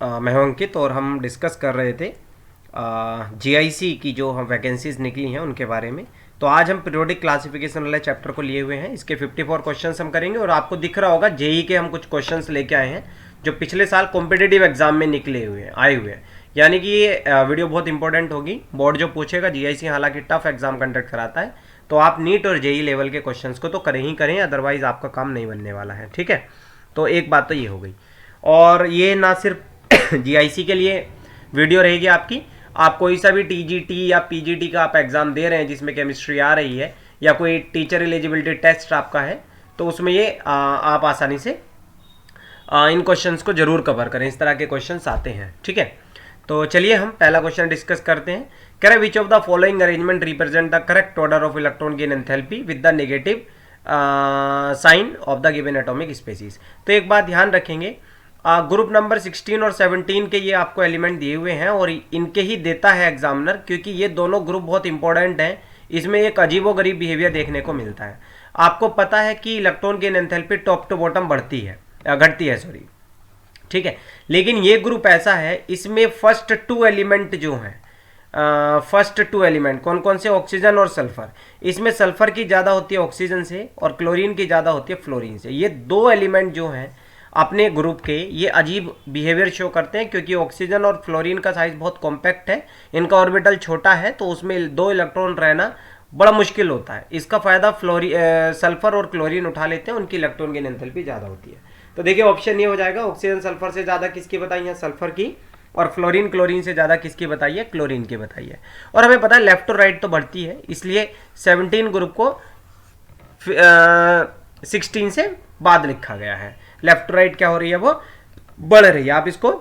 मैं हूं अंकित और हम डिस्कस कर रहे थे जीआईसी की जो हम वैकेंसीज निकली हैं उनके बारे में। तो आज हम पीरियोडिक क्लासिफिकेशन वाले चैप्टर को लिए हुए हैं। इसके 54 क्वेश्चंस हम करेंगे और आपको दिख रहा होगा जेई के हम कुछ क्वेश्चंस लेके आए हैं जो पिछले साल कॉम्पिटिटिव एग्जाम में निकले हुए हैं आए हुए हैं। यानी कि ये वीडियो बहुत इंपॉर्टेंट होगी। बोर्ड जो पूछेगा, जीआईसी हालांकि टफ एग्जाम कंडक्ट कराता है, तो आप नीट और जेई लेवल के क्वेश्चंस को तो करें ही करें, अदरवाइज आपका काम नहीं बनने वाला है। ठीक है, तो एक बात तो ये हो गई। और ये ना सिर्फ जीआईसी के लिए वीडियो रहेगी आपकी, आप कोई सा भी टीजीटी या पीजीटी का आप एग्जाम दे रहे हैं जिसमें केमिस्ट्री आ रही है या कोई टीचर एलिजिबिलिटी टेस्ट आपका है, तो उसमें ये आप आसानी से इन क्वेश्चंस को जरूर कवर करें। इस तरह के क्वेश्चंस आते हैं। ठीक है, तो चलिए हम पहला क्वेश्चन डिस्कस करते हैं। कह रहे which of the following arrangement represent the correct order of electron gain enthalpy with the negative sign of the given atomic species. तो एक बात ध्यान रखेंगे, ग्रुप नंबर 16 और 17 के ये आपको एलिमेंट दिए हुए हैं और इनके ही देता है एग्जामिनर, क्योंकि ये दोनों ग्रुप बहुत इंपॉर्टेंट हैं। इसमें एक अजीबोगरीब बिहेवियर देखने को मिलता है। आपको पता है कि electron gain enthalpy top to bottom घटती है सॉरी। ठीक है, लेकिन ये ग्रुप ऐसा है, इसमें फर्स्ट टू एलिमेंट जो हैं, फर्स्ट टू एलिमेंट कौन कौन से, ऑक्सीजन और सल्फर। इसमें सल्फर की ज़्यादा होती है ऑक्सीजन से और क्लोरीन की ज़्यादा होती है फ्लोरीन से। ये दो एलिमेंट जो हैं अपने ग्रुप के, ये अजीब बिहेवियर शो करते हैं, क्योंकि ऑक्सीजन और फ्लोरीन का साइज बहुत कॉम्पैक्ट है, इनका ऑर्बिटल छोटा है, तो उसमें दो इलेक्ट्रॉन रहना बड़ा मुश्किल होता है। इसका फायदा सल्फर और क्लोरीन उठा लेते हैं, उनकी इलेक्ट्रॉन गेन एंथैल्पी ज़्यादा होती है। तो देखिए ऑप्शन ये हो जाएगा, ऑक्सीजन सल्फर से ज़्यादा किसकी बताई है, सल्फर की, और फ्लोरीन क्लोरीन से ज़्यादा किसकी बताई है, क्लोरीन की बताई है। और हमें पता है लेफ्ट और राइट तो बढ़ती है, इसलिए 17 ग्रुप को 16 से बाद लिखा गया है। लेफ्ट राइट क्या हो रही है, वो बढ़ रही है। आप इसको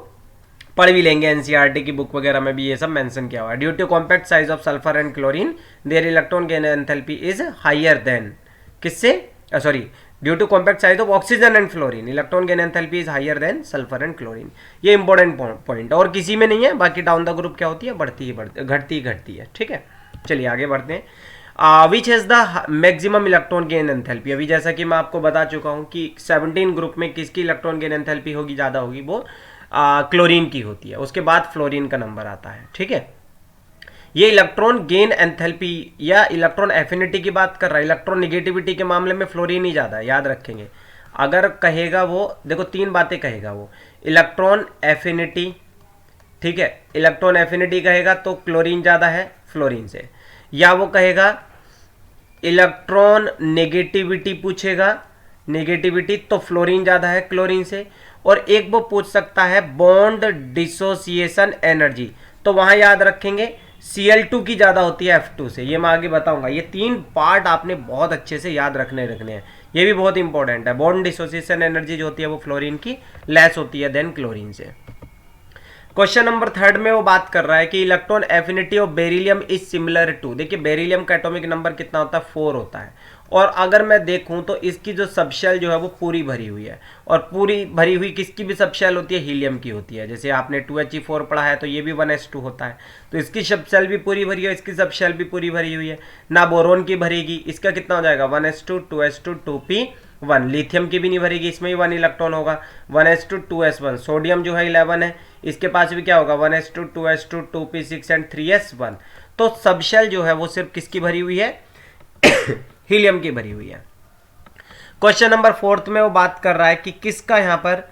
पढ़ भी लेंगे, एनसीईआरटी की बुक वगैरह में भी ये सब मेंशन किया हुआ है। Due to compact size of sulphur and chlorine their electron gain enthalpy is higher than किससे, sorry, due to compact size of oxygen and fluorine electron gain enthalpy is higher than sulphur and chlorine. ये important point, और किसी में नहीं है। बाकी down the group क्या होती है, घटती है। ठीक है, चलिए आगे बढ़ते हैं। Which has the maximum electron gain enthalpy. अभी जैसा कि मैं आपको बता चुका हूँ कि 17 ग्रुप में किसकी इलेक्ट्रॉन गेन एंथैल्पी होगी, ज़्यादा होगी, वो क्लोरीन की होती है। उसके बाद फ्लोरीन का नंबर आता है। ठीक है, ये इलेक्ट्रॉन गेन एंथैल्पी या इलेक्ट्रॉन एफिनिटी की बात कर रहा है। इलेक्ट्रॉन निगेटिविटी के मामले में फ्लोरीन ही ज़्यादा है, याद रखेंगे। अगर कहेगा वो, देखो तीन बातें कहेगा वो, इलेक्ट्रॉन एफिनिटी, ठीक है, इलेक्ट्रॉन एफिनिटी कहेगा तो क्लोरीन ज़्यादा है फ्लोरीन से, या वो कहेगा इलेक्ट्रॉन नेगेटिविटी पूछेगा, नेगेटिविटी तो फ्लोरीन ज़्यादा है क्लोरीन से, और एक वो पूछ सकता है बॉन्ड डिसोसिएशन एनर्जी, तो वहाँ याद रखेंगे Cl2 की ज़्यादा होती है F2 से। ये मैं आगे बताऊंगा। ये तीन पार्ट आपने बहुत अच्छे से याद रखने हैं, ये भी बहुत इंपॉर्टेंट है। बॉन्ड डिसोसिएशन एनर्जी जो होती है वो फ्लोरीन की लेस होती है देन क्लोरीन से। क्वेश्चन नंबर 3 में वो बात कर रहा है कि electron affinity of beryllium is similar to, देखिए बेरिलियम का एटॉमिक नंबर कितना होता है, 4 होता है। और अगर मैं देखूं तो इसकी जो सबशेल जो है वो पूरी भरी हुई है, और पूरी भरी हुई किसकी भी सबशेल होती है, हीलियम की होती है। जैसे आपने 2He4 पढ़ा है तो ये भी 1s2 होता है, तो इसकी सबशेल भी पूरी भरी है, इसकी सबशेल भी पूरी भरी हुई है ना। बोरोन की भरेगी, इसका कितना हो जाएगा, 1s2 2s2 2p1। लिथियम की भी नहीं भरेगी, इसमें भी 1 इलेक्ट्रॉन होगा, 1s2 2s1। सोडियम जो है 11 है, इसके पास भी क्या होगा, 1s2 2s2 2p6 and 3s1। तो सबशेल जो है वो सिर्फ किसकी भरी हुई है, हीलियम की भरी हुई है। क्वेश्चन नंबर 4 में वो बात कर रहा है कि किसका यहाँ पर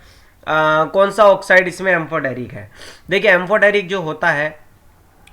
कौन सा ऑक्साइड इसमें एम्फोटेरिक है। देखिए एम्फोटेरिक जो होता है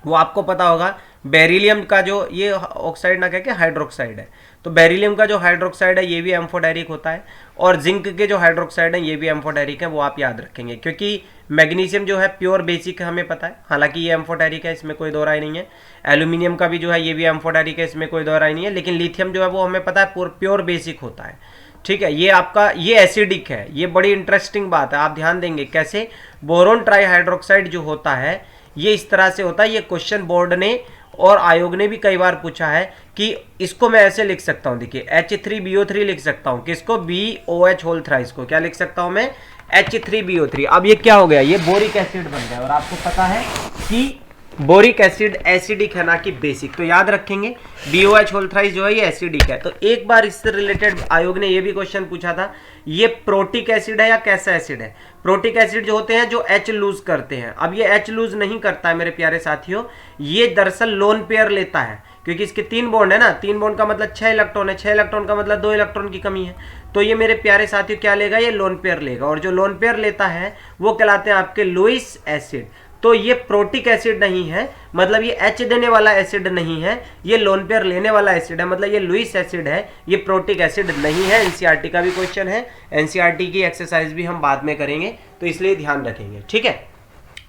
वो आपको पता होगा, बेरिलियम का जो ये ऑक्साइड ना कह के हाइड्रोक्साइड है, तो बेरिलियम का जो हाइड्रोक्साइड है ये भी एम्फोटेरिक होता है, और जिंक के जो हाइड्रोक्साइड है ये भी एम्फोटेरिक है। वो आप याद रखेंगे, क्योंकि मैग्नीशियम जो है प्योर बेसिक है, हमें पता है, हालांकि ये एम्फोटेरिक है, इसमें कोई दो राय नहीं है। एल्यूमिनियम का भी जो है ये भी एम्फोटेरिक है, इसमें कोई दो राय नहीं है। लेकिन लिथियम जो है वो हमें पता है प्योर बेसिक होता है। ठीक है, ये आपका ये एसिडिक है। ये बड़ी इंटरेस्टिंग बात है, आप ध्यान देंगे कैसे। बोरोन ट्राईहाइड्रोक्साइड जो होता है ये इस तरह से होता है। ये क्वेश्चन बोर्ड ने और आयोग ने भी कई बार पूछा है कि इसको मैं ऐसे लिख सकता हूं, देखिए H3BO3 लिख सकता हूं, किसको, BOH होल थ्राइस को क्या लिख सकता हूं मैं, H3BO3। अब ये क्या हो गया, ये बोरिक एसिड बन गया। और आपको पता है कि बोरिक एसिड एसिडिक है ना कि बेसिक, तो याद रखेंगे BOH होल थ्राइस जो है ये एसिडिक है। तो एक बार इससे रिलेटेड आयोग ने ये भी क्वेश्चन पूछा था, ये प्रोटिक एसिड है या कैसा एसिड है। प्रोटिक एसिड जो होते हैं जो H लूज करते हैं, अब ये H लूज नहीं करता है मेरे प्यारे साथियों, ये दरअसल लोन पेयर लेता है, क्योंकि इसके 3 बॉन्ड है ना, 3 बॉन्ड का मतलब 6 इलेक्ट्रॉन है, 6 इलेक्ट्रॉन का मतलब 2 इलेक्ट्रॉन की कमी है। तो ये मेरे प्यारे साथियों क्या लेगा, ये लोन पेयर लेगा, और जो लोन पेयर लेता है वो कहलाते हैं आपके लुईस एसिड। तो ये प्रोटिक एसिड नहीं है, मतलब ये H देने वाला एसिड नहीं है, ये लोन पेयर लेने वाला एसिड है, मतलब ये लुईस एसिड है, ये प्रोटिक एसिड नहीं है। एनसीईआरटी का भी क्वेश्चन है, एनसीईआरटी की एक्सरसाइज भी हम बाद में करेंगे, तो इसलिए ध्यान रखेंगे, ठीक है।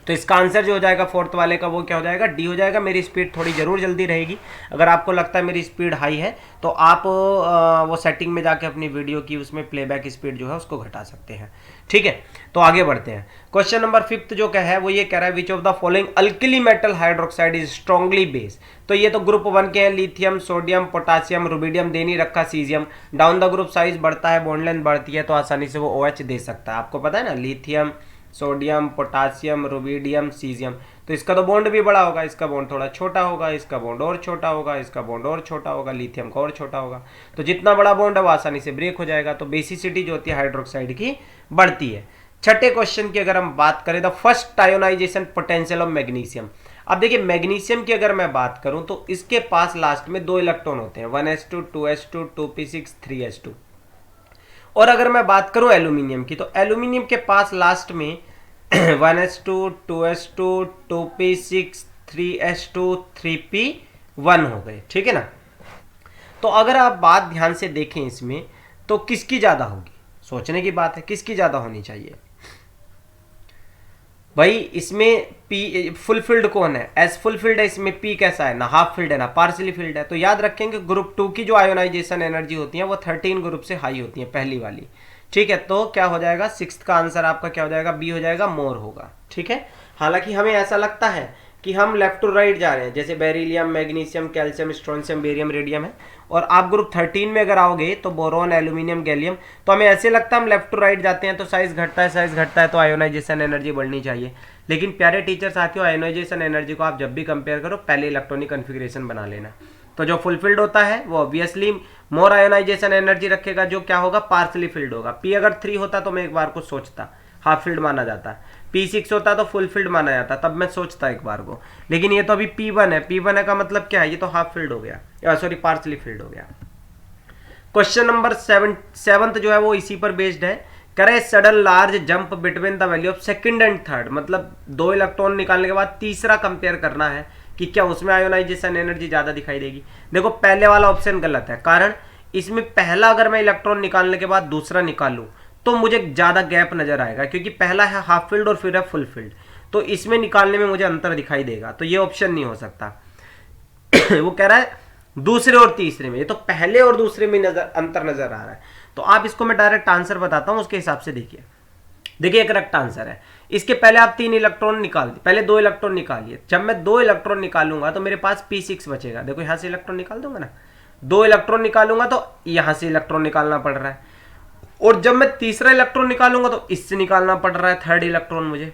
तो इसका आंसर जो हो जाएगा फोर्थ वाले का वो क्या हो जाएगा, डी हो जाएगा। मेरी स्पीड थोड़ी जरूर जल्दी रहेगी, अगर आपको लगता है मेरी स्पीड हाई है तो आप वो सेटिंग में जाके अपनी वीडियो की उसमें प्लेबैक स्पीड जो है उसको घटा सकते हैं, ठीक है। तो आगे बढ़ते हैं। क्वेश्चन नंबर 5 जो क्या है वो ये कह रहा है which of the following alkali metal hydroxide is strongly base. तो ये तो ग्रुप 1 के हैं, लिथियम, सोडियम, पोटासियम, रुबिडियम, दे नहीं रखा caesium. Down the group size बढ़ता है, बॉन्ड लेंथ बढ़ती है, तो आसानी से वो OH दे सकता है। आपको पता है ना, lithium, sodium, potassium, rubidium, caesium, तो इसका तो बॉन्ड भी बड़ा होगा, इसका बॉन्ड थोड़ा छोटा होगा, इसका बॉन्ड और छोटा होगा, इसका बॉन्ड और छोटा होगा, लिथियम का और छोटा होगा। तो जितना बड़ा बॉन्ड है वो आसानी से ब्रेक हो जाएगा, तो बेसिसिटी जो होती है हाइड्रोक्साइड की बढ़ती है। छठे क्वेश्चन की अगर हम बात करें, the first ionization potential of magnesium. अब देखिए मैग्नीशियम की अगर मैं बात करूं तो इसके पास लास्ट में 2 इलेक्ट्रॉन होते हैं, 1s2, 2s2, 2p6, 3s2। और अगर मैं बात करूं एल्यूमिनियम की, तो एल्यूमिनियम के पास लास्ट में 1s2, 2s2, 2p6, 3s2, 3p1 हो गए, ठीक है ना। तो अगर आप बात ध्यान से देखें इसमें, तो किसकी ज्यादा होगी, सोचने की बात है, किसकी ज्यादा होनी चाहिए भाई। इसमें P फुलफिल्ड कौन है, एस फुलफिल्ड है, इसमें P कैसा है, ना हाफ फिल्ड है ना पार्सली फिल्ड है। तो याद रखेंगे ग्रुप 2 की जो आयोनाइजेशन एनर्जी होती है वो 13 ग्रुप से हाई होती है, पहली वाली, ठीक है। तो क्या हो जाएगा, 6th का आंसर आपका क्या हो जाएगा, बी हो जाएगा, मोर होगा, ठीक है। हालांकि हमें ऐसा लगता है कि हम लेफ्ट टू राइट जा रहे हैं, जैसे beryllium, magnesium, calcium, strontium, barium, radium है, और आप ग्रुप 13 में अगर आओगे तो बोरोन, एल्यूमिनियम, गैलियम, तो हमें ऐसे लगता है हम लेफ्ट टू राइट जाते हैं तो साइज घटता है, साइज घटता है, तो आयोनाइजेशन एनर्जी बढ़नी चाहिए। लेकिन प्यारे टीचर साथियों, आयोनाइजेशन एनर्जी को आप जब भी कंपेयर करो पहले इलेक्ट्रॉनिक कन्फिग्रेशन बना लेना। तो जो फुलफिल्ड होता है वो ऑब्वियसली मोर आयोनाइजेशन एनर्जी रखेगा, जो क्या होगा, पार्सली फिल्ड होगा। P अगर 3 होता तो मैं एक बार को सोचता, हाफ फील्ड माना जाता है। P6 होता तो फुल फील्ड माना जाता, तब मैं सोचता एक बार को। लेकिन ये तो अभी P1 है, P1 है का मतलब क्या है, ये तो हाफ फील्ड हो गया, सॉरी पार्सली फील्ड हो गया। क्वेश्चन नंबर 7 जो है वो इसी पर बेस्ड है। करे sudden large jump between the value of second and third, मतलब 2 इलेक्ट्रॉन निकालने के बाद तीसरा कंपेयर करना है कि क्या उसमें आयोनाइजेशन एनर्जी ज्यादा दिखाई देगी। देखो पहले वाला ऑप्शन गलत है, कारण इसमें पहला अगर मैं इलेक्ट्रॉन निकालने के बाद दूसरा निकालूं तो मुझे ज्यादा गैप नजर आएगा, क्योंकि पहला है हाफ फील्ड और फिर है फुल फील्ड, तो इसमें निकालने में मुझे अंतर दिखाई देगा, तो ये ऑप्शन नहीं हो सकता। वो कह रहा है दूसरे और तीसरे में, ये तो पहले और दूसरे में अंतर नजर आ रहा है। तो आप इसको मैं डायरेक्ट आंसर बताता हूं, उसके हिसाब से देखिए। देखिए एक करेक्ट आंसर है, इसके पहले आप 3 इलेक्ट्रॉन निकाल दिए, पहले 2 इलेक्ट्रॉन निकालिए। जब मैं 2 इलेक्ट्रॉन निकालूंगा तो मेरे पास P6 बचेगा। देखो यहां से इलेक्ट्रॉन निकाल दूंगा ना, 2 इलेक्ट्रॉन निकालूंगा तो यहां से इलेक्ट्रॉन निकालना पड़ रहा है, और जब मैं तीसरा इलेक्ट्रॉन निकालूंगा तो इससे निकालना पड़ रहा है, थर्ड इलेक्ट्रॉन मुझे,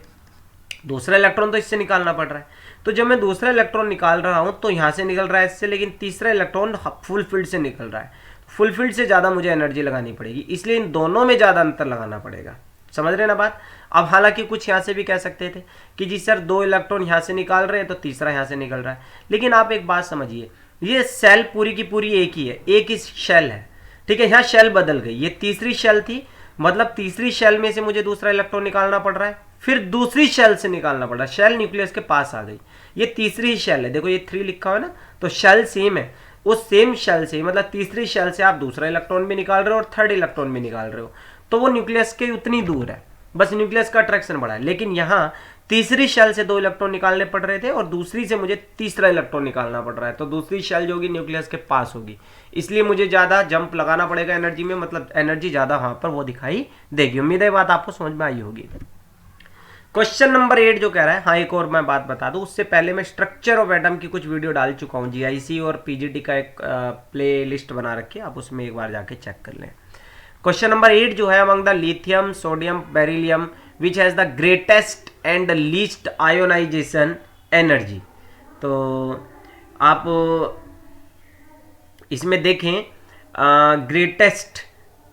दूसरा इलेक्ट्रॉन तो इससे निकालना पड़ रहा है। तो जब मैं दूसरा इलेक्ट्रॉन निकाल रहा हूं तो यहां से निकल रहा है इससे, लेकिन तीसरा इलेक्ट्रॉन फुल फील्ड से निकल रहा है, फुल फील्ड से ज्यादा मुझे एनर्जी लगानी पड़ेगी, इसलिए इन दोनों में ज्यादा अंतर लगाना पड़ेगा। समझ रहे ना बात। अब हालांकि कुछ यहां से भी कह सकते थे कि जी सर 2 इलेक्ट्रॉन यहां से निकाल रहे हैं तो तीसरा यहां से निकल रहा है, लेकिन आप एक बात समझिए, ये सेल पूरी की पूरी एक ही है, एक ही शेल है, ठीक है। यहाँ शेल बदल गई, ये तीसरी शेल थी, मतलब तीसरी शेल में से मुझे दूसरा इलेक्ट्रॉन निकालना पड़ रहा है, फिर दूसरी शेल से निकालना पड़ रहा है, शेल न्यूक्लियस के पास आ गई, ये तीसरी ही शेल है। देखो ये 3 लिखा हुआ है ना, तो शेल सेम है, उस सेम शेल से, मतलब तीसरी शेल से आप दूसरा इलेक्ट्रॉन भी निकाल रहे हो और थर्ड इलेक्ट्रॉन भी निकाल रहे हो, तो वो न्यूक्लियस के उतनी दूर है, बस न्यूक्लियस का अट्रैक्शन बढ़ा है। लेकिन यहाँ तीसरी शेल से 2 इलेक्ट्रॉन निकालने पड़ रहे थे और दूसरी से मुझे तीसरा इलेक्ट्रॉन निकालना पड़ रहा है, तो दूसरी शेल जो होगी न्यूक्लियस के पास होगी, इसलिए मुझे ज्यादा जंप लगाना पड़ेगा एनर्जी में, मतलब एनर्जी ज्यादा वहां पर वो दिखाई देगी। उम्मीद है बात आपको समझ में आई होगी। क्वेश्चन नंबर 8 जो कह रहा है, हाँ एक और मैं बात बता दूं, उससे पहले मैं स्ट्रक्चर ऑफ एटम की कुछ वीडियो डाल चुका हूँ, GIC और PGT का एक प्ले लिस्ट बना रखी है, आप उसमें एक बार जाके चेक कर लें। क्वेश्चन नंबर 8 जो है, among the lithium, sodium, beryllium which has the greatest and least ionisation energy. तो आप इसमें देखें ग्रेटेस्ट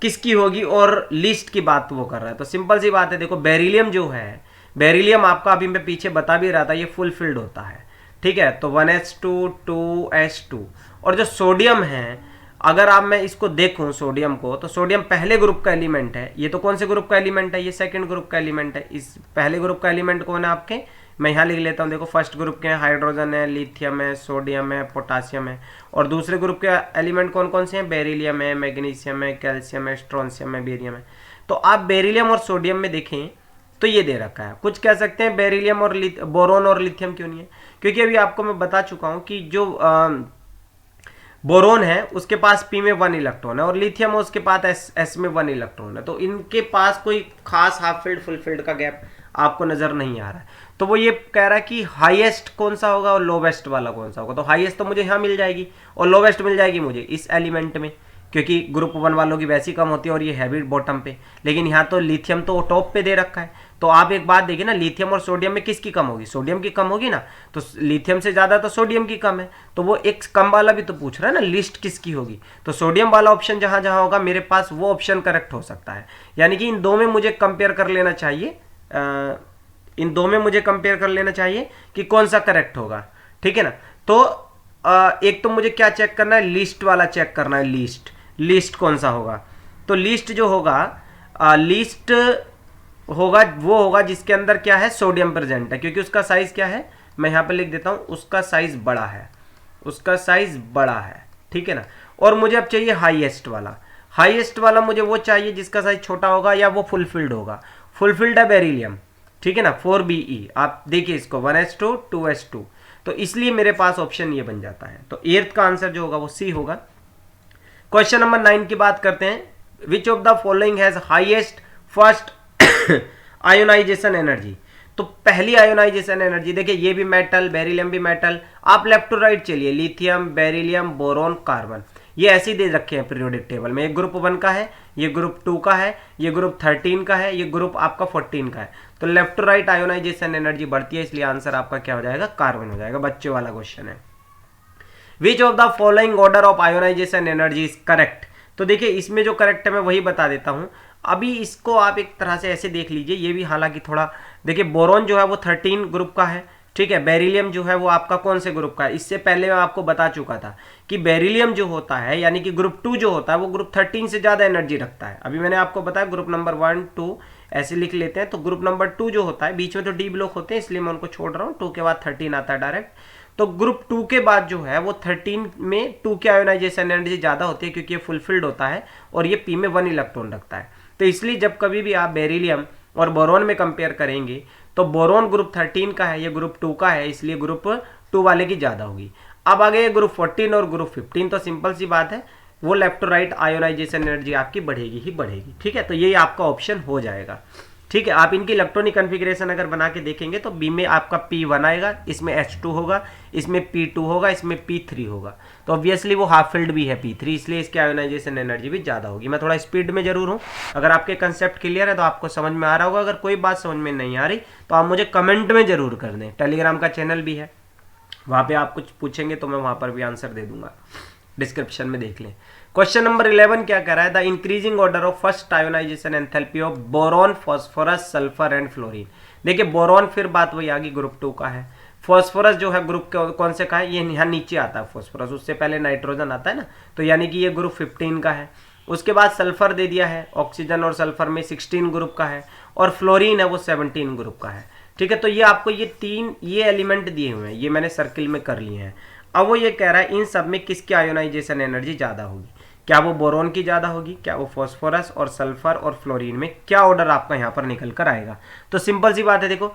किसकी होगी और लिस्ट की बात वो कर रहा है। तो सिंपल सी बात है, देखो बेरिलियम जो है, बेरिलियम आपका अभी मैं पीछे बता भी रहा था, ये फुलफिल्ड होता है, ठीक है। तो 1s2 2s2। और जो सोडियम है, अगर आप मैं इसको देखूं सोडियम को, तो सोडियम पहले ग्रुप का एलिमेंट है। ये तो कौन से ग्रुप का एलिमेंट है, ये सेकंड ग्रुप का एलिमेंट है। इस पहले ग्रुप का एलिमेंट कौन है आपके, मैं यहाँ लिख लेता हूँ, देखो फर्स्ट ग्रुप के हैं हाइड्रोजन है, लिथियम है, सोडियम है, पोटासियम है। और दूसरे ग्रुप के एलिमेंट कौन कौन से हैं, बेरिलियम है, मैग्नीशियम है, कैल्शियम है, स्ट्रोंशियम है, बेरियम है। तो आप बेरिलियम और सोडियम में देखें तो ये दे रखा है, कुछ कह सकते हैं बेरिलियम और बोरोन और लिथियम क्यों नहीं है, क्योंकि अभी आपको मैं बता चुका हूँ कि जो बोरोन है उसके पास P में 1 इलेक्ट्रॉन है और लिथियम है उसके पास S में 1 इलेक्ट्रॉन है। तो इनके पास कोई खास हाफ फील्ड फुल फील्ड का गैप आपको नजर नहीं आ रहा है। तो वो ये कह रहा है कि हाईएस्ट कौन सा होगा और लोवेस्ट वाला कौन सा होगा। तो हाईएस्ट तो मुझे यहाँ मिल जाएगी और लोवेस्ट मिल जाएगी मुझे इस एलिमेंट में, क्योंकि ग्रुप 1 वालों की वैसी कम होती है और ये हैवी बॉटम पे। लेकिन यहाँ तो लिथियम तो टॉप पे दे रखा है। तो आप एक बात देखिए ना, लिथियम और सोडियम में किसकी कम होगी, सोडियम की कम होगी ना। तो लिथियम से ज्यादा तो सोडियम की कम है। तो वो एक कम वाला भी तो पूछ रहा है ना, लिस्ट किसकी होगी। तो सोडियम वाला ऑप्शन जहां जहां होगा मेरे पास वो ऑप्शन करेक्ट हो सकता है। यानी कि इन दो में मुझे कंपेयर कर लेना चाहिए, इन दो में मुझे कंपेयर कर लेना चाहिए कि कौन सा करेक्ट होगा, ठीक है ना। तो एक तो मुझे क्या चेक करना है, लिस्ट वाला चेक करना है, लिस्ट कौन सा होगा। तो लिस्ट जो होगा, लिस्ट होगा वो होगा जिसके अंदर क्या है, सोडियम प्रेजेंट है, क्योंकि उसका साइज क्या है, मैं यहां पे लिख देता हूं, उसका साइज बड़ा है, उसका साइज बड़ा है, ठीक है ना। और मुझे अब चाहिए हाईएस्ट वाला, हाईएस्ट वाला मुझे वो चाहिए जिसका साइज छोटा होगा या वो फुलफिल्ड होगा। फुलफिल्ड है बेरिलियम, ठीक है ना, 4Be। आप देखिए इसको 1s2 2s2। तो इसलिए मेरे पास ऑप्शन ये बन जाता है। तो 8th का आंसर जो होगा वो सी होगा। क्वेश्चन नंबर 9 की बात करते हैं। Which of the following has highest first ionisation energy. तो पहली आयोनाइजेशन एनर्जी देखिए, ये भी मेटल, बेरिलियम भी मेटल। आप लेफ्ट टू राइट चलिए, लिथियम, बेरिलियम, बोरोन, कार्बन, ये ऐसे ही दे रखे हैं पीरियोडिक टेबल में। ये ग्रुप 1 का है, ये ग्रुप 2 का है, ये ग्रुप 13 का है, ये ग्रुप आपका 14 का है। तो left to right ionisation energy बढ़ती है, इसलिए आंसर आपका क्या हो जाएगा, कार्बन हो जाएगा। बच्चों वाला क्वेश्चन है। Which of the following order of ionisation energy is correct. तो देखिए इसमें जो करेक्ट है मैं वही बता देता हूं। अभी इसको आप एक तरह से ऐसे देख लीजिए, ये भी हालांकि थोड़ा देखिए, बोरोन जो है वो 13 ग्रुप का है, ठीक है। बेरिलियम जो है वो आपका कौन से ग्रुप का है, इससे पहले मैं आपको बता चुका था कि बेरिलियम जो होता है यानी कि ग्रुप 2 जो होता है वो ग्रुप 13 से ज्यादा एनर्जी रखता है। अभी मैंने आपको बताया ग्रुप नंबर 1 2 ऐसे लिख लेते हैं। तो ग्रुप नंबर 2 जो होता है, बीच में तो डी ब्लॉक होते हैं इसलिए मैं उनको छोड़ रहा हूँ, 2 के बाद 13 आता है डायरेक्ट। तो ग्रुप 2 के बाद जो है वो 13 में 2 की आयोनाइजेशन एनर्जी ज्यादा होती है, क्योंकि ये फुलफिल्ड होता है और ये P में 1 इलेक्ट्रॉन रखता है। तो इसलिए जब कभी भी आप बेरिलियम और बोरोन में कंपेयर करेंगे तो बोरोन ग्रुप 13 का है, ये ग्रुप 2 का है, इसलिए ग्रुप 2 वाले की ज्यादा होगी। अब आ गए ग्रुप 14 और ग्रुप 15। तो सिंपल सी बात है, वो left to right ionisation energy आपकी बढ़ेगी ही बढ़ेगी, ठीक है। तो ये आपका ऑप्शन हो जाएगा, ठीक है। आप इनकी इलेक्ट्रॉनिक कॉन्फ़िगरेशन अगर बना के देखेंगे तो बी में आपका P1 आएगा, इसमें H2 होगा, इसमें P2 होगा, इसमें P3 होगा। तो ऑब्वियसली वो हाफ फील्ड भी है P3, इसलिए इसकी आयोनाइजेशन एनर्जी भी ज़्यादा होगी। मैं थोड़ा स्पीड में जरूर हूँ। अगर आपके कंसेप्ट क्लियर है तो आपको समझ में आ रहा होगा। अगर कोई बात समझ में नहीं आ रही तो आप मुझे कमेंट में जरूर कर दें। टेलीग्राम का चैनल भी है, वहाँ पर आप कुछ पूछेंगे तो मैं वहाँ पर भी आंसर दे दूंगा, डिस्क्रिप्शन में देख लें। क्वेश्चन नंबर 11 क्या कह रहा है, the increasing order of first ionization enthalpy of boron, phosphorus, sulphur and fluorine. देखिए बोरॉन फिर बात वही आ गई, ग्रुप 2 का है। फास्फोरस जो है ग्रुप कौन से का है, ये यहाँ नीचे आता है फास्फोरस, उससे पहले नाइट्रोजन आता है ना, तो यानी कि ये ग्रुप 15 का है। उसके बाद सल्फर दे दिया है, ऑक्सीजन और सल्फर में 16 ग्रुप का है, और फ्लोरीन है वो 17 ग्रुप का है, ठीक है। तो ये आपको ये 3 ये एलिमेंट दिए हुए हैं, ये मैंने सर्किल में कर लिए हैं। अब वो ये कह रहा है इन सब में किसकी आयोनाइजेशन एनर्जी ज्यादा होगी, क्या वो बोरोन की ज्यादा होगी, क्या वो फास्फोरस और सल्फर और फ्लोरीन में, क्या ऑर्डर आपका यहाँ पर निकल कर आएगा। तो सिंपल सी बात है, देखो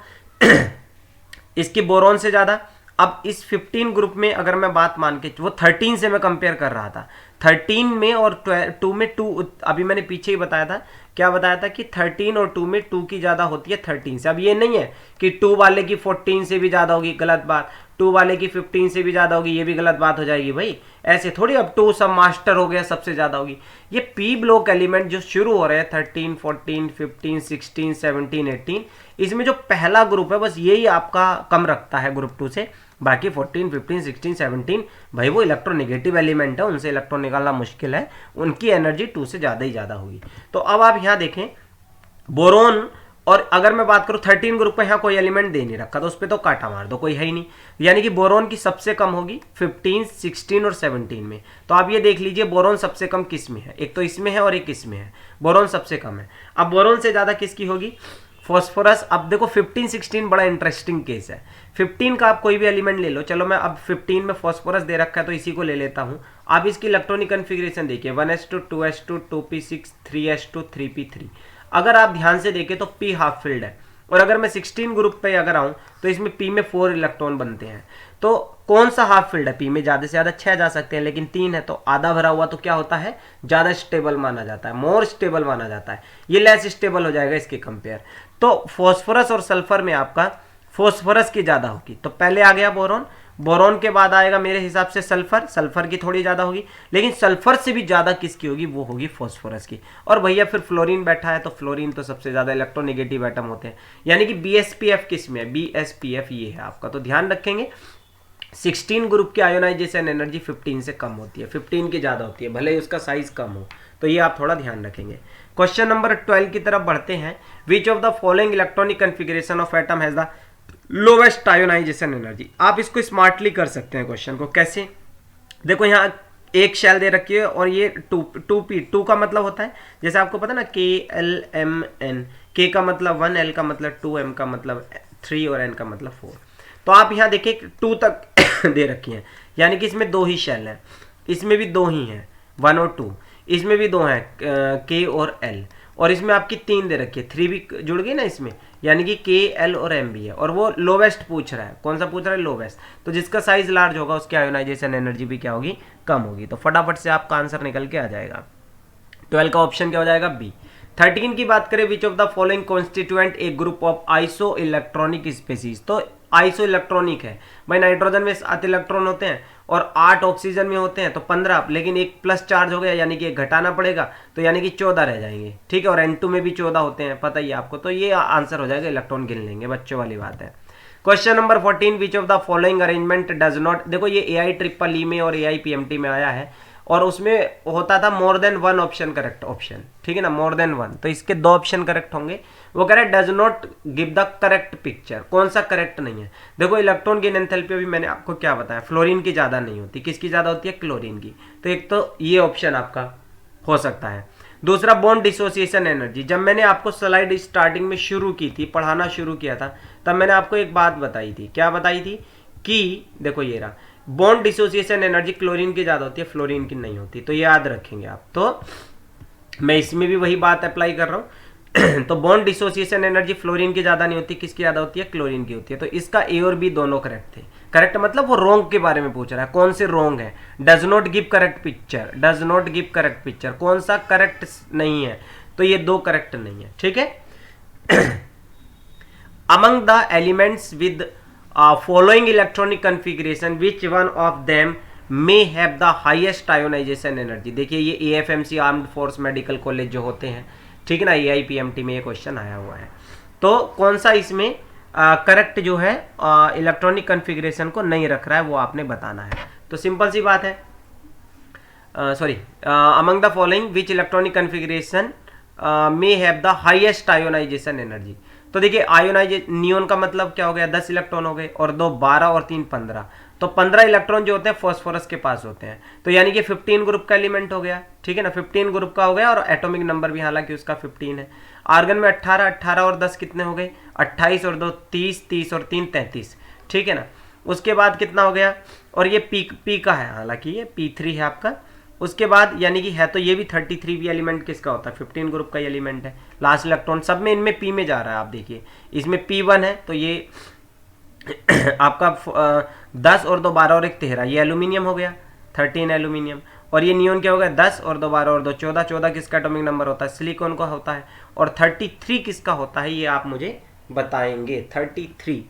इसकी बोरोन से ज्यादा। अब इस 15 ग्रुप में अगर मैं बात मान के, वो 13 से मैं कंपेयर कर रहा था, 13 में और 2 में 2, अभी मैंने पीछे ही बताया था, क्या बताया था कि 13 और 2 में 2 की ज्यादा होती है 13 से। अब ये नहीं है कि 2 वाले की 14 से भी ज्यादा होगी, गलत बात। 2 वाले की 15 से भी ज्यादा होगी, ये भी गलत बात हो जाएगी भाई। ऐसे थोड़ी अब 2 सब मास्टर हो गया, सबसे ज्यादा होगी। ये पी ब्लॉक एलिमेंट जो शुरू हो रहे हैं 13 14 15 16 17 18, इसमें जो पहला ग्रुप है बस यही आपका कम रखता है ग्रुप 2 से, बाकी 14, 15, 16, 17 भाई वो इलेक्ट्रोनेगेटिव एलिमेंट है, उनसे इलेक्ट्रॉन निकालना मुश्किल है, उनकी एनर्जी 2 से ज़्यादा ही ज़्यादा होगी। तो अब आप यहाँ देखें बोरोन, और अगर मैं बात करूं 13 ग्रुप पे यहाँ कोई एलिमेंट दे नहीं रखा तो उस पर तो काटा मार दो, कोई है ही नहीं, यानी कि बोरोन की सबसे कम होगी 15, 16 और 17 में। तो आप ये देख लीजिए बोरोन सबसे कम किस में है, एक तो इसमें है और एक इसमें है, बोरोन सबसे कम है। अब बोरोन से ज़्यादा किसकी होगी, फॉस्फोरस। अब देखो 15, 16 बड़ा इंटरेस्टिंग केस है। 15 का आप कोई भी एलिमेंट ले लो, चलो मैं अब 15 में फॉस्फोरस दे रखा है तो इसी को ले लेता हूँ। आप इसकी इलेक्ट्रॉनिक कन्फिग्रेशन देखिए 1s2, 2s2, 2p6, 3s2, 3p3। अगर आप ध्यान से देखें तो p हाफ फिल्ड है, और अगर मैं 16 ग्रुप पे अगर आऊं तो इसमें p में 4 इलेक्ट्रॉन बनते हैं। तो कौन सा हाफ फिल्ड है, p में ज्यादा से ज्यादा 6 जा सकते हैं, लेकिन 3 है, तो आधा भरा हुआ तो क्या होता है, ज्यादा स्टेबल माना जाता है, मोर स्टेबल माना जाता है, ये लेस स्टेबल हो जाएगा इसके कंपेयर। तो फॉस्फोरस और सल्फर में आपका फॉस्फोरस की ज्यादा होगी, तो पहले आ गया बोरोन, बोरोन के बाद आएगा मेरे हिसाब से सल्फर, सल्फर की थोड़ी ज्यादा होगी, लेकिन सल्फर से भी ज्यादा किसकी होगी, वो होगी फॉस्फोरस की। और भैया फिर फ्लोरीन बैठा है, तो फ्लोरीन तो सबसे ज्यादा इलेक्ट्रोनेगेटिव एटम होते हैं, यानी कि बीएसपीएफ किस में है, बीएसपीएफ ये है आपका। तो ध्यान रखेंगे 16 ग्रुप की आयोनाइजेशन एनर्जी 15 से कम होती है, 15 की ज्यादा होती है, भले ही उसका साइज कम हो, तो ये आप थोड़ा ध्यान रखेंगे। क्वेश्चन नंबर 12 की तरफ बढ़ते हैं। Which of the following electronic configuration of atom has the lowest ionisation energy. आप इसको स्मार्टली कर सकते हैं क्वेश्चन को, कैसे, देखो यहाँ एक शेल दे रखी है और ये 2p का मतलब होता है, जैसे आपको पता ना KLMN, K का मतलब 1, L का मतलब 2, M का मतलब 3 और N का मतलब 4। तो आप यहाँ देखिए 2 तक दे रखी हैं, यानी कि इसमें 2 ही शेल हैं, इसमें भी 2 ही हैं 1 और 2, इसमें भी 2 हैं K और L, और इसमें आपकी 3 दे रखी है, 3 भी जुड़ गई ना इसमें, यानी कि K, L और M भी है, और वो लोवेस्ट पूछ रहा है, कौन सा पूछ रहा है, लोवेस्ट। तो जिसका साइज लार्ज होगा उसकी आयोनाइजेशन एनर्जी भी क्या होगी, कम होगी। तो फटाफट से आपका आंसर निकल के आ जाएगा। 12 का ऑप्शन क्या हो जाएगा, बी। 13 की बात करें, विच of the following constituent A group of iso electronic species. तो आइसो इलेक्ट्रॉनिक है भाई, नाइट्रोजन में 7 इलेक्ट्रॉन होते हैं और 8 ऑक्सीजन में होते हैं, तो 15, लेकिन एक प्लस चार्ज हो गया, यानी कि एक घटाना पड़ेगा, तो यानी कि 14 रह जाएंगे, ठीक है। और N2 में भी 14 होते हैं, पता ही है आपको, तो ये आंसर हो जाएगा, इलेक्ट्रॉन गिन लेंगे, बच्चों वाली बात है। Question number 14, which of the following arrangement does not. देखो ये AI में और AIPMT में आया है, और उसमें होता था more than 1 option correct option, ठीक है ना, मोर देन 1, तो इसके 2 ऑप्शन करेक्ट होंगे। वो कह रहा है does not give the correct picture, कौन सा करेक्ट नहीं है। देखो इलेक्ट्रॉन की एंथैल्पी अभी मैंने आपको क्या बताया, फ्लोरीन की ज्यादा नहीं होती, किसकी ज्यादा होती है, क्लोरीन की। तो एक तो ये ऑप्शन आपका हो सकता है। दूसरा बॉन्ड डिसोसिएशन एनर्जी, जब मैंने आपको स्लाइड स्टार्टिंग में शुरू की थी, पढ़ाना शुरू किया था, तब मैंने आपको एक बात बताई थी, क्या बताई थी कि देखो ये रहा, बॉन्ड डिसोसिएशन एनर्जी क्लोरीन की ज्यादा होती है, फ्लोरीन की नहीं होती, तो ये याद रखेंगे आप। तो मैं इसमें भी वही बात अप्लाई कर रहा हूं तो बॉन्ड डिसोसिएशन एनर्जी फ्लोरीन की ज्यादा नहीं होती, किसकी ज्यादा होती है, क्लोरीन की होती है। तो इसका ए और बी दोनों करेक्ट थे। करेक्ट मतलब वो रोंग के बारे में पूछ रहा है, कौन से रोंग है, does not give correct picture, does not give correct picture, कौन सा करेक्ट नहीं है, तो ये 2 करेक्ट नहीं है, ठीक है। Among the elements with following electronic configuration which one of them may have the highest ionization energy। देखिए ये AFMC armed force medical college जो होते हैं, ठीक है ना, AIPMT में ये क्वेश्चन आया हुआ है। तो कौन सा इसमें करेक्ट जो है इलेक्ट्रॉनिक कन्फिग्रेशन को नहीं रख रहा है, वो आपने बताना है। तो सिंपल सी बात है, sorry, among the following which electronic configuration may have the highest ionisation energy. तो देखिए आयोनाइजेशन, नियोन का मतलब क्या हो गया, 10 इलेक्ट्रॉन हो गए, और 2 12 और 3 15, तो 15 इलेक्ट्रॉन जो होते हैं फॉस्फोरस के पास होते हैं, तो यानी कि 15 ग्रुप का एलिमेंट हो गया, ठीक है ना, 15 ग्रुप का हो गया, और एटॉमिक नंबर भी हालांकि उसका 15 है। आर्गन में 18, 18 और 10 कितने हो गए, 28 और 2 30, 30 और 3 33, ठीक है ना। उसके बाद कितना हो गया, और ये पी का है, हालांकि ये P3 है आपका। उसके बाद यानी कि है तो ये भी 33 भी एलिमेंट किसका होता है, 15 ग्रुप का एलिमेंट है। लास्ट इलेक्ट्रॉन सब में इनमें P में जा रहा है, आप देखिए इसमें P1 है, तो ये आपका 10 और 2 12 और 1 13, ये एल्यूमिनियम हो गया, 13 एल्यूमिनियम। और ये नियोन क्या हो गया, 10 और 2 12 और 2 14, 14 किसका एटॉमिक नंबर होता है, सिलिकॉन का होता है। और 33 किसका होता है, ये आप मुझे बताएंगे, 33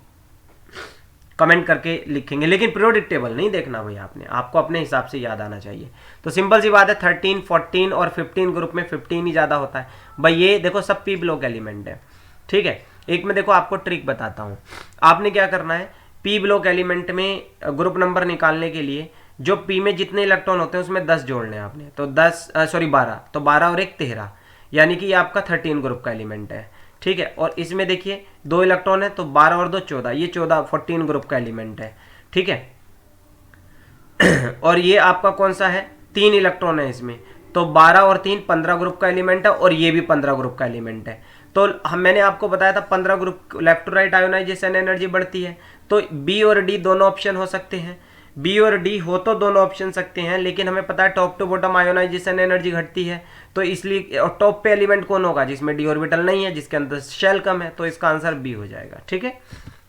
कमेंट करके लिखेंगे, लेकिन पीरियोडिक टेबल नहीं देखना भाई आपने, आपको अपने हिसाब से याद आना चाहिए। तो सिंपल सी बात है, 13 14 और 15 ग्रुप में 15 ही ज्यादा होता है भाई। ये देखो सब पी ब्लॉक एलिमेंट है, ठीक है। एक में देखो आपको ट्रिक बताता हूं, आपने क्या करना है, पी ब्लॉक एलिमेंट में ग्रुप नंबर निकालने के लिए जो पी में जितने इलेक्ट्रॉन होते हैं उसमें 10 जोड़ने हैं आपने, तो 12, तो 12 और 1 13, यानी कि ये आपका 13 ग्रुप का एलिमेंट है। ठीक है, और इसमें देखिए 2 इलेक्ट्रॉन है तो 12 और 2 14, ये 14 ग्रुप का एलिमेंट है। ठीक है, और ये आपका कौन सा है, 3 इलेक्ट्रॉन है इसमें, तो 12 और 3 15 ग्रुप का एलिमेंट है, और ये भी 15 ग्रुप का एलिमेंट है। तो मैंने आपको बताया था 15 group left to right ionisation energy बढ़ती है, तो बी और डी दोनों ऑप्शन हो सकते हैं। बी और डी हो तो दोनों ऑप्शन सकते हैं, लेकिन हमें पता है top to bottom ionisation energy घटती है, तो इसलिए टॉप पे एलिमेंट कौन होगा, जिसमें डी ऑर्बिटल नहीं है, जिसके अंदर शेल कम है, तो इसका आंसर बी हो जाएगा। ठीक है,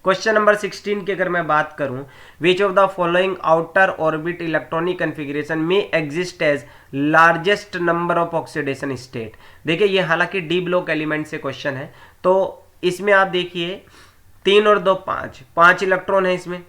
क्वेश्चन नंबर 16 की अगर मैं बात करूं, which of the following outer orbit electronic configuration में exist as largest number of oxidation state. देखिए ये हालांकि डी ब्लॉक एलिमेंट से क्वेश्चन है, तो इसमें आप देखिए 3 और 2 5 इलेक्ट्रॉन है इसमें।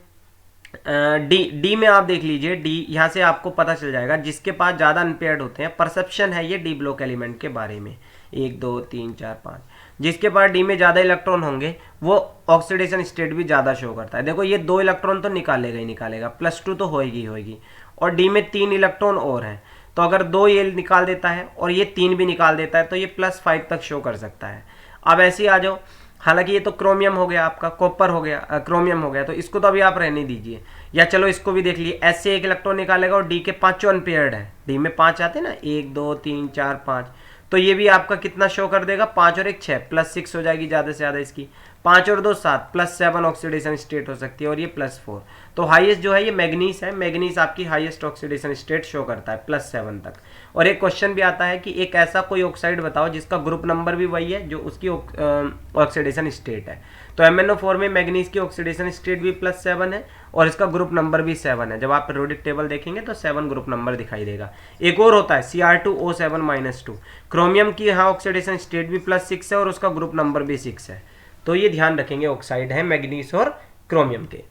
डी में आप देख लीजिए, डी यहाँ से आपको पता चल जाएगा, जिसके पास ज़्यादा अनपेयर्ड होते हैं, परसेप्शन है ये डी ब्लॉक एलिमेंट के बारे में, 1 2 3 4 5, जिसके पास डी में ज़्यादा इलेक्ट्रॉन होंगे वो ऑक्सीडेशन स्टेट भी ज़्यादा शो करता है। देखो ये 2 इलेक्ट्रॉन तो निकालेगा ही निकालेगा, +2 तो होएगी, और डी में 3 इलेक्ट्रॉन और हैं, तो अगर 2 ये निकाल देता है और ये 3 भी निकाल देता है तो ये +5 तक शो कर सकता है। अब ऐसे ही आ जाओ, हालांकि ये तो क्रोमियम हो गया आपका, कॉपर हो गया, क्रोमियम हो गया, तो इसको तो अभी आप रहने दीजिए, या चलो इसको भी देख लिए, एस से 1 इलेक्ट्रॉन निकालेगा और डी के 5 अनपेयर्ड है, डी में 5 आते हैं ना, 1 2 3 4 5, तो ये भी आपका कितना शो कर देगा, 5 और 1 6, +6 हो जाएगी ज़्यादा से ज़्यादा इसकी, 5 और 2 7, +7 ऑक्सीडेशन स्टेट हो सकती है, और ये +4, तो हाईएस्ट जो है ये मैग्नीस है, मैग्नीस आपकी हाईएस्ट ऑक्सीडेशन स्टेट शो करता है +7 तक। और एक क्वेश्चन भी आता है कि एक ऐसा कोई ऑक्साइड बताओ जिसका ग्रुप नंबर भी वही है जो उसकी ऑक्सीडेशन स्टेट है, तो MnO4 में मैग्नीस की ऑक्सीडेशन स्टेट भी +7 है और इसका ग्रुप नंबर भी 7 है। जब आप पीरियोडिक टेबल देखेंगे तो 7 ग्रुप नंबर दिखाई देगा। एक और होता है Cr2O7-2, क्रोमियम की यहाँ ऑक्सीडेशन स्टेट भी +6 है और उसका ग्रुप नंबर भी 6 है, तो ये ध्यान रखेंगे, ऑक्साइड है मैग्नीस और क्रोमियम के।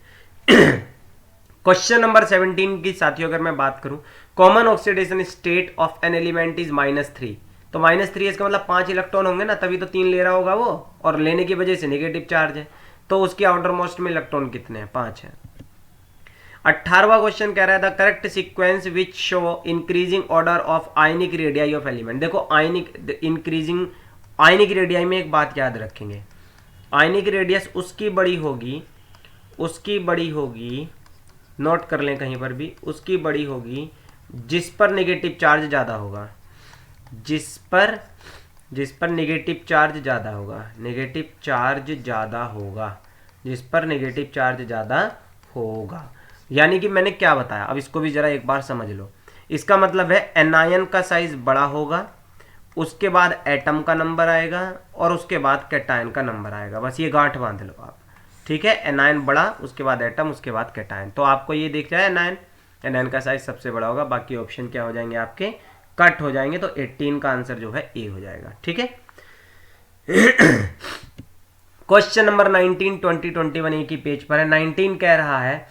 क्वेश्चन नंबर 17 की साथियों अगर मैं बात करूं, common oxidation state of an element is -3, तो -3 इसका मतलब 5 इलेक्ट्रॉन होंगे ना, तभी तो 3 ले रहा होगा वो, और लेने की वजह से नेगेटिव चार्ज है, तो उसके आउटर मोस्ट में इलेक्ट्रॉन कितने हैं, 5 है। 18वां क्वेश्चन कह रहा है the correct sequence which show increasing order of ionic radii of element. देखो आयनिक रेडियाई में एक बात याद रखेंगे, आयनिक रेडियस उसकी बड़ी होगी, नोट कर लें कहीं पर भी, उसकी बड़ी होगी जिस पर नेगेटिव चार्ज ज़्यादा होगा, जिस पर नेगेटिव चार्ज ज़्यादा होगा, जिस पर नेगेटिव चार्ज ज़्यादा होगा। यानी कि मैंने क्या बताया, अब इसको भी ज़रा एक बार समझ लो। इसका मतलब है एनायन का साइज बड़ा होगा, उसके बाद एटम का नंबर आएगा, और उसके बाद कैटायन का नंबर आएगा, बस ये गांठ बांध लो आप। ठीक है, एनायन बड़ा, उसके बाद एटम, उसके बाद कैटायन, तो आपको ये दिख जाए एनायन का साइज सबसे बड़ा होगा, बाकी ऑप्शन क्या हो जाएंगे आपके, कट हो जाएंगे, तो 18 का आंसर जो है ए हो जाएगा। ठीक है, क्वेश्चन नंबर 19 2021 एक ही पेज पर है। 19 कह रहा है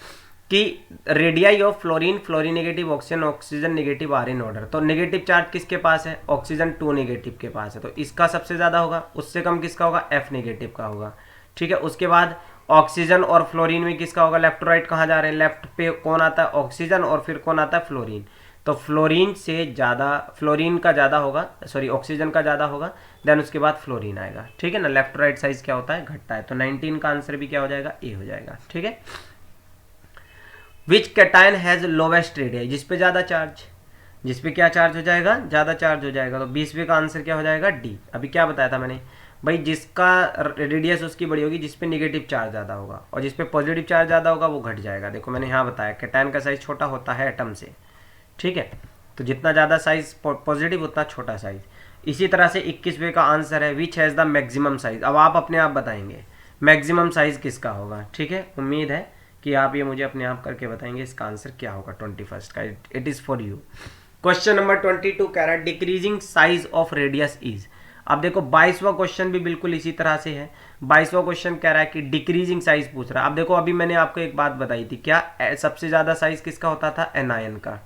कि radii of fluorine negative, oxygen negative are in order, तो नेगेटिव चार्ज किसके पास है, ऑक्सीजन 2 नेगेटिव के पास है, तो इसका सबसे ज्यादा होगा, उससे कम किसका होगा, F नेगेटिव का होगा। ठीक है, उसके बाद ऑक्सीजन और फ्लोरीन में किसका होगा, लेफ्ट टू राइट कहाँ जा रहे हैं, लेफ्ट पे कौन आता है, ऑक्सीजन, और फिर कौन आता है, फ्लोरीन, तो फ्लोरीन का ज़्यादा होगा, सॉरी ऑक्सीजन का ज़्यादा होगा, देन उसके बाद फ्लोरीन आएगा। ठीक है ना, लेफ्ट टू राइट साइज क्या होता है, घटता है, तो 19 का आंसर भी क्या हो जाएगा, ए हो जाएगा। ठीक है, विच कैटायन हैज लोवेस्ट रेडियाई, जिसपे ज़्यादा चार्ज, जिसपे क्या चार्ज हो जाएगा, ज़्यादा चार्ज हो जाएगा, तो 20वें का आंसर क्या हो जाएगा, डी। अभी क्या बताया था मैंने भाई, जिसका रेडियस उसकी बड़ी होगी जिसपे नेगेटिव चार्ज ज़्यादा होगा, और जिसपे पॉजिटिव चार्ज ज़्यादा होगा वो घट जाएगा। देखो मैंने यहाँ बताया कैटायन का साइज छोटा होता है एटम से। ठीक है, तो जितना ज़्यादा साइज पॉजिटिव उतना छोटा साइज। इसी तरह से 21वें का आंसर है which has the maximum size. अब आप अपने आप बताएंगे मैक्सिमम साइज किसका होगा। ठीक है, उम्मीद है कि आप ये मुझे अपने आप करके बताएंगे इसका आंसर क्या होगा 21st का। It is for you. Question number 22 कह रहा है decreasing size of radius is. अब देखो 22वां क्वेश्चन भी बिल्कुल इसी तरह से है। 22वां क्वेश्चन कह रहा है कि डिक्रीजिंग साइज पूछ रहा है। अब देखो अभी मैंने आपको एक बात बताई थी, क्या सबसे ज़्यादा साइज किसका होता था, एनायन का।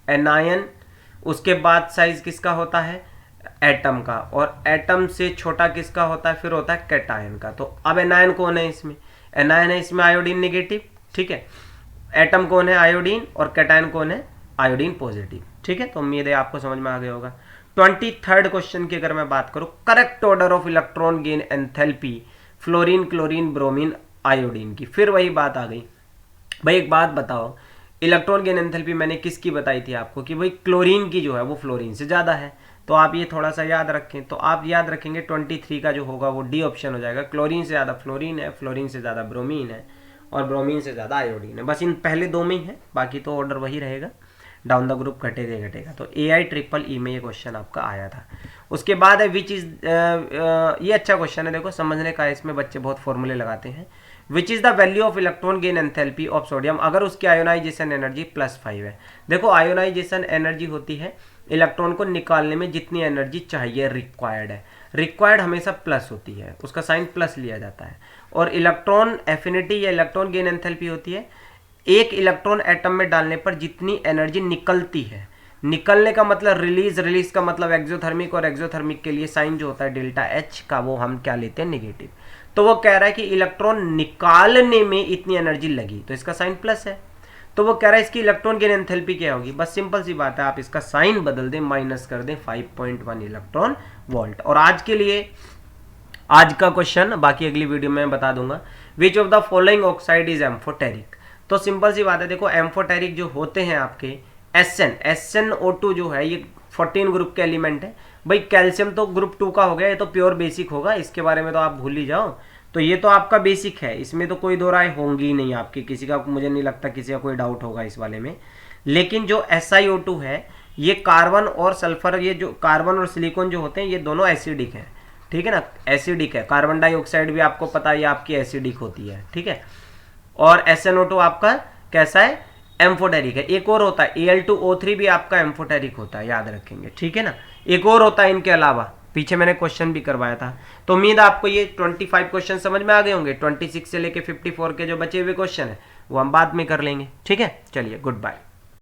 एनायन, उसके बाद साइज किसका होता है, एटम का, और एटम से छोटा किसका होता है, फिर होता है कैटायन का। तो अब एनायन कौन है इसमें, एनायन है, इसमें आयोडीन नेगेटिव, ठीक है। एटम कौन है, आयोडीन, और कैटायन कौन है, आयोडीन पॉजिटिव, ठीक है। तो उम्मीद है आपको समझ में आ गया होगा। 23rd क्वेश्चन की अगर मैं बात करूं, correct order of electron gain enthalpy fluorine, chlorine, bromine, iodine की। फिर वही बात आ गई भाई, एक बात बताओ, इलेक्ट्रॉन गेन एंथैल्पी मैंने किसकी बताई थी आपको कि भाई क्लोरीन की जो है वो फ्लोरीन से ज़्यादा है। तो आप ये थोड़ा सा याद रखें, तो आप याद रखेंगे 23 का जो होगा वो डी ऑप्शन हो जाएगा। क्लोरीन से ज़्यादा फ्लोरीन है, फ्लोरीन से ज़्यादा ब्रोमीन है, और ब्रोमीन से ज़्यादा आयोडीन है। बस इन पहले दो में ही है, बाकी तो ऑर्डर वही रहेगा, डाउन द ग्रुप घटेगा। तो AIEEE में ये क्वेश्चन आपका आया था। उसके बाद है विच इज, ये अच्छा क्वेश्चन है, देखो समझने का है, इसमें बच्चे बहुत फॉर्मूले लगाते हैं। Which is the value of electron gain enthalpy of sodium अगर उसकी आयोनाइजेशन एनर्जी +5 है। देखो आयोनाइजेशन एनर्जी होती है इलेक्ट्रॉन को निकालने में जितनी एनर्जी चाहिए रिक्वायर्ड है, रिक्वायर्ड हमेशा प्लस होती है, उसका साइन प्लस लिया जाता है। और इलेक्ट्रॉन एफिनिटी या इलेक्ट्रॉन गेन एंथैल्पी होती है एक इलेक्ट्रॉन एटम में डालने पर जितनी एनर्जी निकलती है, निकलने का मतलब रिलीज, रिलीज का मतलब एक्सोथर्मिक, और एक्सोथर्मिक के लिए साइन जो होता है डेल्टा H का वो हम क्या लेते हैं, नेगेटिव। तो वो कह रहा है कि इलेक्ट्रॉन निकालने में इतनी एनर्जी लगी, तो इसका साइन प्लस है। तो वो कह रहा है इसकी इलेक्ट्रॉन गेन एंथैल्पी क्या होगी, बस सिंपल सी बात है, आप इसका साइन बदल दें, माइनस कर दें 5.1 इलेक्ट्रॉन वोल्ट। और आज के लिए आज का क्वेश्चन बाकी अगली वीडियो में बता दूंगा। विच of the following oxide is amphoteric. तो सिंपल सी बात है, देखो एम्फोटेरिक जो होते हैं आपके SnO2 जो है ये 14 ग्रुप के एलिमेंट है। भाई कैल्शियम तो ग्रुप 2 का हो गया, ये तो प्योर बेसिक होगा, इसके बारे में तो आप भूल ही जाओ। तो ये तो आपका बेसिक है, इसमें तो कोई दो राय होंगी ही नहीं आपकी, किसी का, मुझे नहीं लगता किसी का कोई डाउट होगा इस वाले में। लेकिन जो SiO2 है ये कार्बन और सल्फर, ये जो कार्बन और सिलिकॉन जो होते हैं ये दोनों एसिडिक है, ठीक है ना, एसिडिक है। कार्बन डाइऑक्साइड भी आपको पता है ये आपकी एसिडिक होती है, ठीक है। और SnO2 आपका कैसा है, एम्फोटेरिक है। एक और होता है Al2O3 भी आपका एम्फोटेरिक होता है, याद रखेंगे, ठीक है ना। एक और होता है इनके अलावा, पीछे मैंने क्वेश्चन भी करवाया था। तो उम्मीद आपको ये 25 क्वेश्चन समझ में आ गए होंगे। 26 से लेके 54 के जो बचे हुए क्वेश्चन है वो हम बाद में कर लेंगे, ठीक है। चलिए, गुड बाय।